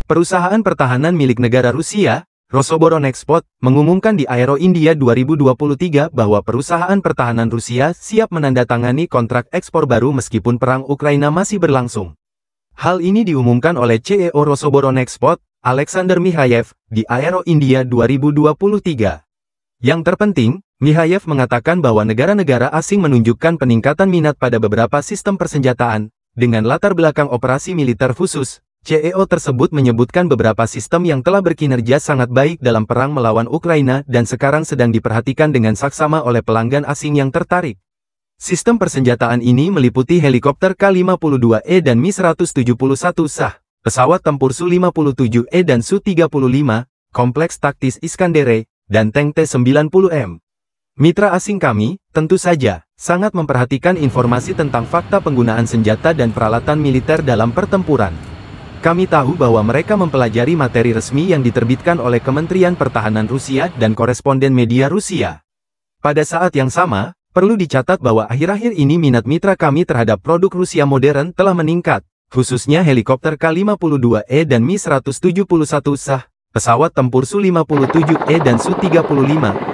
Perusahaan pertahanan milik negara Rusia, Rosoboronexport, mengumumkan di Aero India 2023 bahwa perusahaan pertahanan Rusia siap menandatangani kontrak ekspor baru meskipun perang Ukraina masih berlangsung. Hal ini diumumkan oleh CEO Rosoboronexport, Alexander Mikhayev, di Aero India 2023. Yang terpenting, Mikhayev mengatakan bahwa negara-negara asing menunjukkan peningkatan minat pada beberapa sistem persenjataan, dengan latar belakang operasi militer khusus. CEO tersebut menyebutkan beberapa sistem yang telah berkinerja sangat baik dalam perang melawan Ukraina dan sekarang sedang diperhatikan dengan saksama oleh pelanggan asing yang tertarik. Sistem persenjataan ini meliputi helikopter K-52E dan Mi-171 SAH, pesawat tempur Su-57E dan Su-35, kompleks taktis Iskandere, dan tank T-90M. Mitra asing kami, tentu saja, sangat memperhatikan informasi tentang fakta penggunaan senjata dan peralatan militer dalam pertempuran. Kami tahu bahwa mereka mempelajari materi resmi yang diterbitkan oleh Kementerian Pertahanan Rusia dan koresponden media Rusia. Pada saat yang sama, perlu dicatat bahwa akhir-akhir ini minat mitra kami terhadap produk Rusia modern telah meningkat, khususnya helikopter K-52E dan Mi-171 SAH, pesawat tempur Su-57E dan Su-35,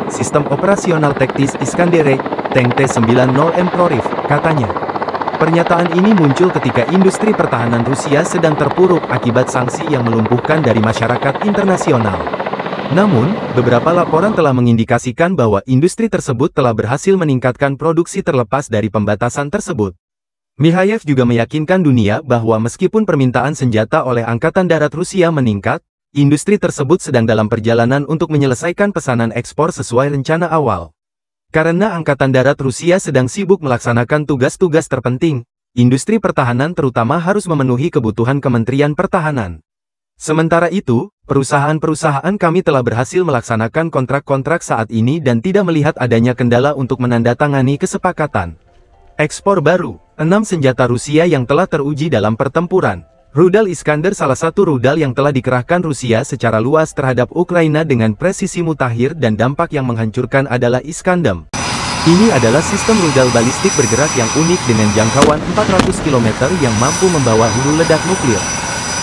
sistem operasional taktis Iskandere, tank T-90M Prorif, katanya. Pernyataan ini muncul ketika industri pertahanan Rusia sedang terpuruk akibat sanksi yang melumpuhkan dari masyarakat internasional. Namun, beberapa laporan telah mengindikasikan bahwa industri tersebut telah berhasil meningkatkan produksi terlepas dari pembatasan tersebut. Mikhayev juga meyakinkan dunia bahwa meskipun permintaan senjata oleh Angkatan Darat Rusia meningkat, industri tersebut sedang dalam perjalanan untuk menyelesaikan pesanan ekspor sesuai rencana awal. Karena Angkatan Darat Rusia sedang sibuk melaksanakan tugas-tugas terpenting, industri pertahanan terutama harus memenuhi kebutuhan Kementerian Pertahanan. Sementara itu, perusahaan-perusahaan kami telah berhasil melaksanakan kontrak-kontrak saat ini dan tidak melihat adanya kendala untuk menandatangani kesepakatan. Ekspor baru, 6 senjata Rusia yang telah teruji dalam pertempuran. Rudal Iskander salah satu rudal yang telah dikerahkan Rusia secara luas terhadap Ukraina dengan presisi mutakhir dan dampak yang menghancurkan adalah Iskandem. Ini adalah sistem rudal balistik bergerak yang unik dengan jangkauan 400 km yang mampu membawa hulu ledak nuklir.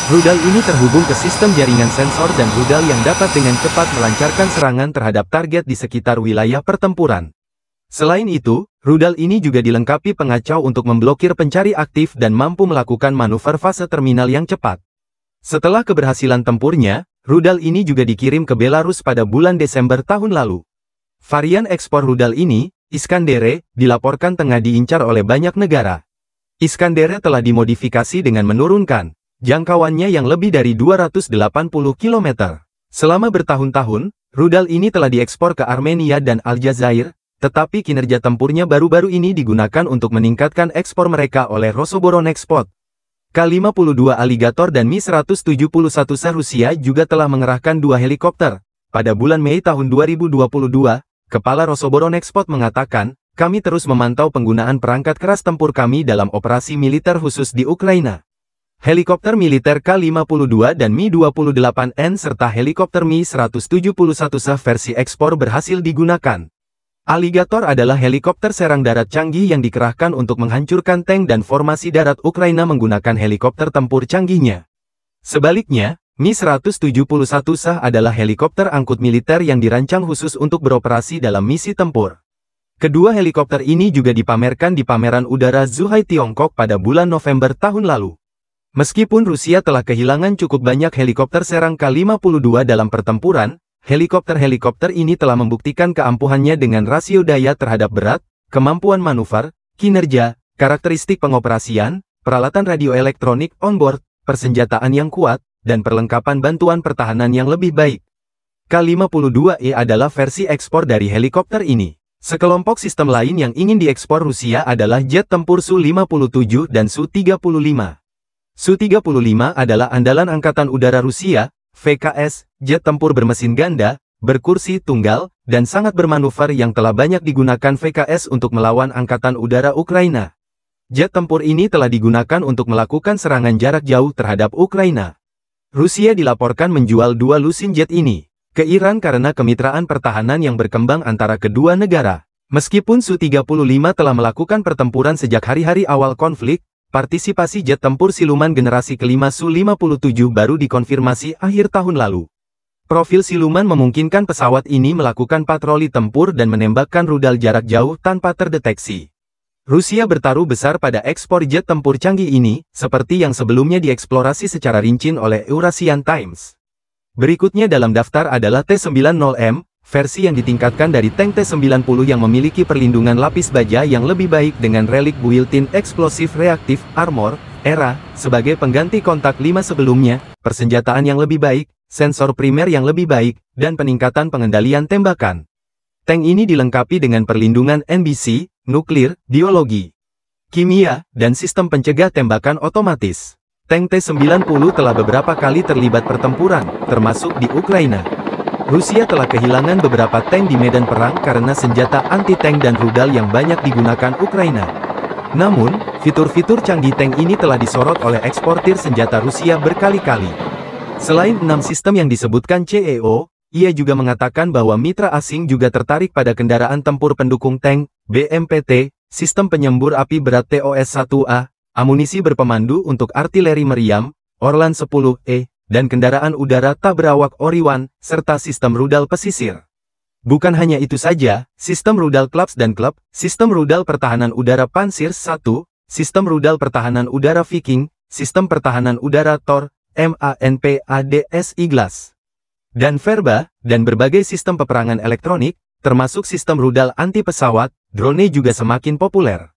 Rudal ini terhubung ke sistem jaringan sensor dan rudal yang dapat dengan cepat melancarkan serangan terhadap target di sekitar wilayah pertempuran. Selain itu, rudal ini juga dilengkapi pengacau untuk memblokir pencari aktif dan mampu melakukan manuver fase terminal yang cepat. Setelah keberhasilan tempurnya, rudal ini juga dikirim ke Belarus pada bulan Desember tahun lalu. Varian ekspor rudal ini, Iskandere, dilaporkan tengah diincar oleh banyak negara. Iskandere telah dimodifikasi dengan menurunkan jangkauannya yang lebih dari 280 km. Selama bertahun-tahun, rudal ini telah diekspor ke Armenia dan Aljazair, tetapi kinerja tempurnya baru-baru ini digunakan untuk meningkatkan ekspor mereka oleh Rosoboronexport. K-52 Alligator dan Mi-171 SAH Rusia juga telah mengerahkan 2 helikopter. Pada bulan Mei tahun 2022, Kepala Rosoboronexport mengatakan, kami terus memantau penggunaan perangkat keras tempur kami dalam operasi militer khusus di Ukraina. Helikopter militer K-52 dan Mi-28N serta helikopter Mi-171 SAH versi ekspor berhasil digunakan. Alligator adalah helikopter serang darat canggih yang dikerahkan untuk menghancurkan tank dan formasi darat Ukraina menggunakan helikopter tempur canggihnya. Sebaliknya, Mi-171 SAH adalah helikopter angkut militer yang dirancang khusus untuk beroperasi dalam misi tempur. Kedua helikopter ini juga dipamerkan di pameran udara Zhuhai Tiongkok pada bulan November tahun lalu. Meskipun Rusia telah kehilangan cukup banyak helikopter serang K-52 dalam pertempuran, helikopter-helikopter ini telah membuktikan keampuhannya dengan rasio daya terhadap berat, kemampuan manuver, kinerja, karakteristik pengoperasian, peralatan radioelektronik onboard, persenjataan yang kuat, dan perlengkapan bantuan pertahanan yang lebih baik. K-52E adalah versi ekspor dari helikopter ini. Sekelompok sistem lain yang ingin diekspor Rusia adalah jet tempur Su-57 dan Su-35. Su-35 adalah andalan Angkatan Udara Rusia, VKS, jet tempur bermesin ganda, berkursi tunggal, dan sangat bermanuver yang telah banyak digunakan VKS untuk melawan Angkatan Udara Ukraina. Jet tempur ini telah digunakan untuk melakukan serangan jarak jauh terhadap Ukraina. Rusia dilaporkan menjual 2 lusin jet ini ke Iran karena kemitraan pertahanan yang berkembang antara kedua negara. Meskipun Su-35 telah melakukan pertempuran sejak hari-hari awal konflik, partisipasi jet tempur siluman generasi kelima Su-57 baru dikonfirmasi akhir tahun lalu. Profil siluman memungkinkan pesawat ini melakukan patroli tempur dan menembakkan rudal jarak jauh tanpa terdeteksi. Rusia bertaruh besar pada ekspor jet tempur canggih ini, seperti yang sebelumnya dieksplorasi secara rinci oleh Eurasian Times. Berikutnya dalam daftar adalah T-90M, versi yang ditingkatkan dari tank T-90 yang memiliki perlindungan lapis baja yang lebih baik dengan relik built-in explosive reactive armor, ERA, sebagai pengganti kontak 5 sebelumnya, persenjataan yang lebih baik, sensor primer yang lebih baik, dan peningkatan pengendalian tembakan. Tank ini dilengkapi dengan perlindungan NBC, nuklir, biologi, kimia, dan sistem pencegah tembakan otomatis. Tank T-90 telah beberapa kali terlibat pertempuran, termasuk di Ukraina. Rusia telah kehilangan beberapa tank di medan perang karena senjata anti-tank dan rudal yang banyak digunakan Ukraina. Namun, fitur-fitur canggih tank ini telah disorot oleh eksportir senjata Rusia berkali-kali. Selain 6 sistem yang disebutkan CEO, ia juga mengatakan bahwa mitra asing juga tertarik pada kendaraan tempur pendukung tank, BMPT, sistem penyembur api berat TOS-1A, amunisi berpemandu untuk artileri meriam, Orlan 10E, dan kendaraan udara tak berawak Ori-1, serta sistem rudal pesisir. Bukan hanya itu saja, sistem rudal Clubs dan Club, sistem rudal pertahanan udara Pantsir 1, sistem rudal pertahanan udara Viking, sistem pertahanan udara Thor, MANPADS Iglas, dan Verba, dan berbagai sistem peperangan elektronik, termasuk sistem rudal anti-pesawat, drone juga semakin populer.